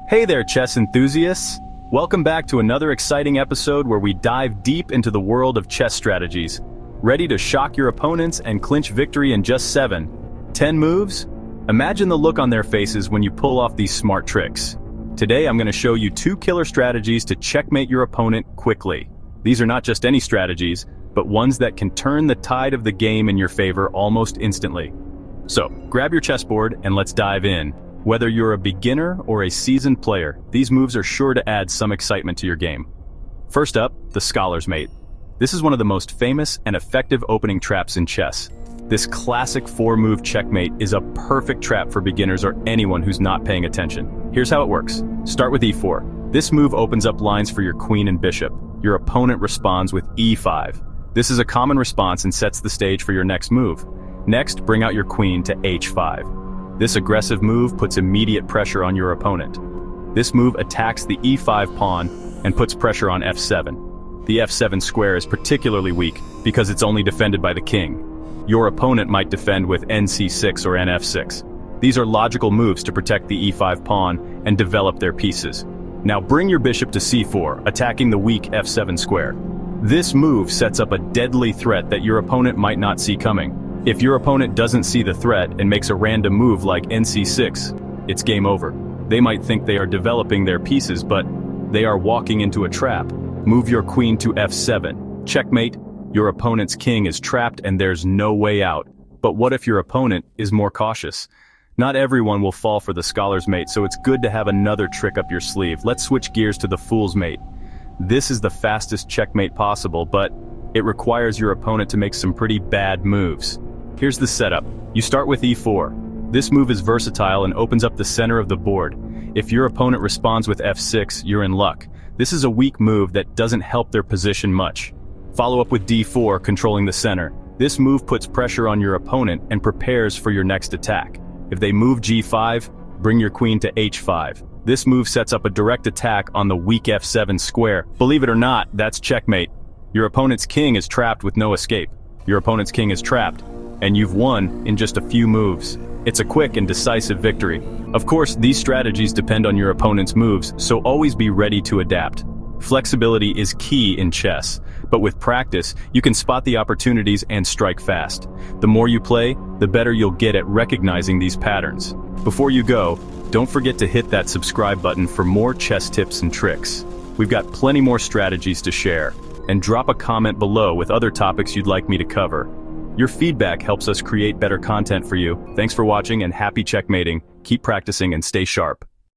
Hey there, chess enthusiasts! Welcome back to another exciting episode where we dive deep into the world of chess strategies. Ready to shock your opponents and clinch victory in just 10 moves? Imagine the look on their faces when you pull off these smart tricks. Today I'm going to show you 2 killer strategies to checkmate your opponent quickly. These are not just any strategies, but ones that can turn the tide of the game in your favor almost instantly. So, grab your chessboard and let's dive in. Whether you're a beginner or a seasoned player, these moves are sure to add some excitement to your game. First up, the scholar's mate. This is one of the most famous and effective opening traps in chess. This classic 4-move checkmate is a perfect trap for beginners or anyone who's not paying attention. Here's how it works. Start with e4. This move opens up lines for your queen and bishop. Your opponent responds with e5. This is a common response and sets the stage for your next move. Next, bring out your queen to h5. This aggressive move puts immediate pressure on your opponent. This move attacks the e5 pawn and puts pressure on f7. The f7 square is particularly weak because it's only defended by the king. Your opponent might defend with nc6 or nf6. These are logical moves to protect the e5 pawn and develop their pieces. Now bring your bishop to c4, attacking the weak f7 square. This move sets up a deadly threat that your opponent might not see coming. If your opponent doesn't see the threat and makes a random move like nc6, it's game over. They might think they are developing their pieces, but they are walking into a trap. Move your queen to f7. Checkmate, your opponent's king is trapped and there's no way out. But what if your opponent is more cautious? Not everyone will fall for the scholar's mate, so it's good to have another trick up your sleeve. Let's switch gears to the fool's mate. This is the fastest checkmate possible, but it requires your opponent to make some pretty bad moves. Here's the setup. You start with e4. This move is versatile and opens up the center of the board. If your opponent responds with f6, you're in luck. This is a weak move that doesn't help their position much. Follow up with d4, controlling the center. This move puts pressure on your opponent and prepares for your next attack. If they move g5, bring your queen to h5. This move sets up a direct attack on the weak f7 square. Believe it or not, that's checkmate. Your opponent's king is trapped with no escape. Your opponent's king is trapped, and you've won in just a few moves. It's a quick and decisive victory. Of course, these strategies depend on your opponent's moves, so always be ready to adapt. Flexibility is key in chess, but with practice, you can spot the opportunities and strike fast. The more you play, the better you'll get at recognizing these patterns. Before you go, don't forget to hit that subscribe button for more chess tips and tricks. We've got plenty more strategies to share, and drop a comment below with other topics you'd like me to cover. Your feedback helps us create better content for you. Thanks for watching and happy checkmating. Keep practicing and stay sharp.